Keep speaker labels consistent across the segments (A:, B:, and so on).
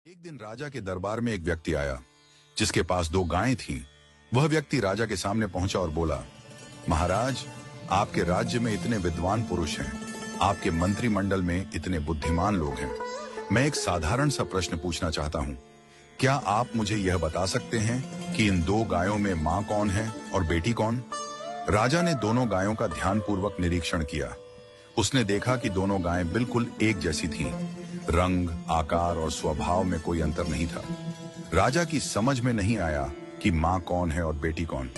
A: एक दिन राजा के दरबार में एक व्यक्ति आया जिसके पास दो गायें थीं। वह व्यक्ति राजा के सामने पहुंचा और बोला, महाराज, आपके राज्य में इतने विद्वान पुरुष हैं, आपके मंत्रिमंडल में इतने बुद्धिमान लोग हैं। मैं एक साधारण सा प्रश्न पूछना चाहता हूं। क्या आप मुझे यह बता सकते हैं कि इन दो गायों में माँ कौन है और बेटी कौन? राजा ने दोनों गायों का ध्यानपूर्वक निरीक्षण किया। उसने देखा कि दोनों गायें बिल्कुल एक जैसी थीं। रंग, आकार और स्वभाव में कोई अंतर नहीं था। राजा की समझ में नहीं आया कि माँ कौन है और बेटी कौन।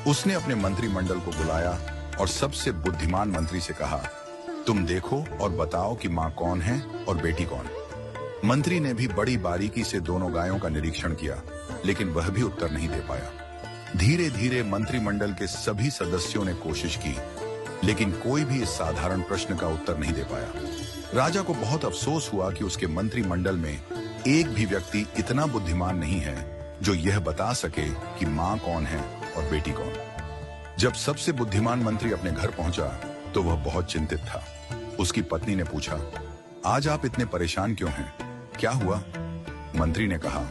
A: उसने अपने मंत्रिमंडल को बुलाया और सबसे बुद्धिमान मंत्री से कहा, तुम देखो और बताओ कि माँ कौन है और बेटी कौन। मंत्री ने भी बड़ी बारीकी से दोनों गायों का निरीक्षण किया, लेकिन वह भी उत्तर नहीं दे पाया। धीरे धीरे मंत्रिमंडल के सभी सदस्यों ने कोशिश की, लेकिन कोई भी इस साधारण प्रश्न का उत्तर नहीं दे पाया। राजा को बहुत अफसोस हुआ कि उसके मंत्रिमंडल में एक भी व्यक्ति इतना बुद्धिमान नहीं है जो यह बता सके कि माँ कौन है और बेटी कौन। जब सबसे बुद्धिमान मंत्री अपने घर पहुंचा तो वह बहुत चिंतित था। उसकी पत्नी ने पूछा, आज आप इतने परेशान क्यों हैं? क्या हुआ? मंत्री ने कहा,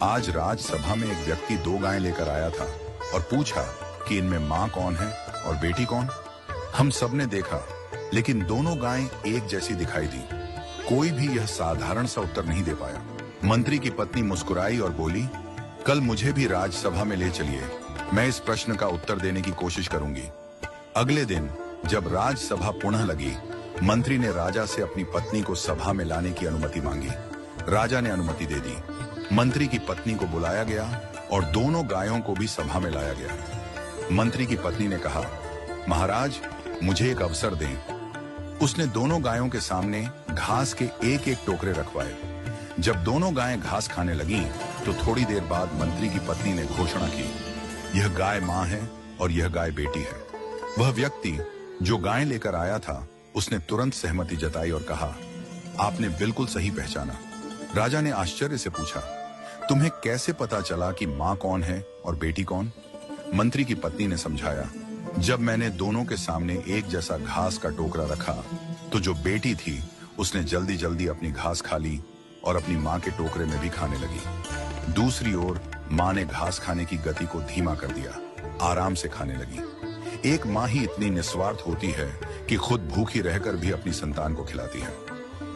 A: आज राज्यसभा में एक व्यक्ति दो गायें लेकर आया था और पूछा कि इनमें माँ कौन है और बेटी कौन। हम सबने देखा, लेकिन दोनों गायें एक जैसी दिखाई दी। कोई भी यह साधारण सा उत्तर नहीं दे पाया। मंत्री की पत्नी मुस्कुराई और बोली, कल मुझे भी राज्यसभा में ले चलिए, मैं इस प्रश्न का उत्तर देने की कोशिश करूंगी। अगले दिन जब राज्यसभा पुनः लगी, मंत्री ने राजा से अपनी पत्नी को सभा में लाने की अनुमति मांगी। राजा ने अनुमति दे दी। मंत्री की पत्नी को बुलाया गया और दोनों गायों को भी सभा में लाया गया। मंत्री की पत्नी ने कहा, महाराज, मुझे एक अवसर दें। उसने दोनों गायों के सामने घास के एक एक टोकरे रखवाए। जब दोनों गायें घास खाने लगीं, तो थोड़ी देर बाद मंत्री की पत्नी ने घोषणा की, यह गाय माँ है और यह गाय बेटी है। वह व्यक्ति जो गायें लेकर आया था, उसने तुरंत सहमति जताई और कहा, आपने बिल्कुल सही पहचाना। राजा ने आश्चर्य से पूछा, तुम्हें कैसे पता चला कि माँ कौन है और बेटी कौन? मंत्री की पत्नी ने समझाया, जब मैंने दोनों के सामने एक जैसा घास का टोकरा रखा, तो जो बेटी थी उसने जल्दी जल्दी अपनी घास खा ली और अपनी माँ के टोकरे में भी खाने लगी। दूसरी ओर माँ ने घास खाने की गति को धीमा कर दिया, आराम से खाने लगी। एक माँ ही इतनी निस्वार्थ होती है कि खुद भूखी रहकर भी अपनी संतान को खिलाती है।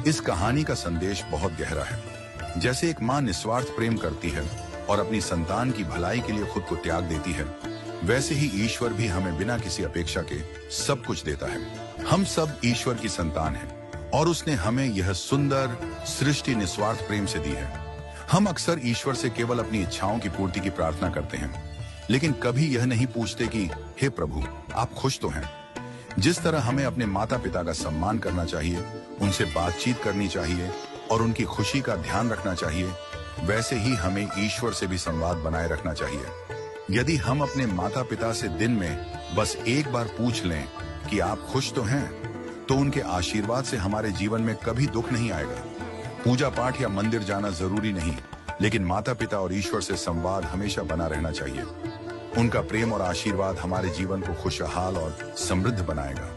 A: इस कहानी का संदेश बहुत गहरा है। जैसे एक माँ निस्वार्थ प्रेम करती है और अपनी संतान की भलाई के लिए खुद को त्याग देती है, वैसे ही ईश्वर भी हमें बिना किसी अपेक्षा के सब कुछ देता है। हम सब ईश्वर की संतान हैं और उसने हमें यह सुंदर सृष्टि निस्वार्थ प्रेम से दी है। हम अक्सर ईश्वर से केवल अपनी इच्छाओं की पूर्ति की प्रार्थना करते हैं, लेकिन कभी यह नहीं पूछते कि हे प्रभु, आप खुश तो हैं? जिस तरह हमें अपने माता पिता का सम्मान करना चाहिए, उनसे बातचीत करनी चाहिए और उनकी खुशी का ध्यान रखना चाहिए, वैसे ही हमें ईश्वर से भी संवाद बनाए रखना चाहिए। यदि हम अपने माता पिता से दिन में बस एक बार पूछ लें कि आप खुश तो हैं, तो उनके आशीर्वाद से हमारे जीवन में कभी दुख नहीं आएगा। पूजा पाठ या मंदिर जाना जरूरी नहीं, लेकिन माता पिता और ईश्वर से संवाद हमेशा बना रहना चाहिए। उनका प्रेम और आशीर्वाद हमारे जीवन को खुशहाल और समृद्ध बनाएगा।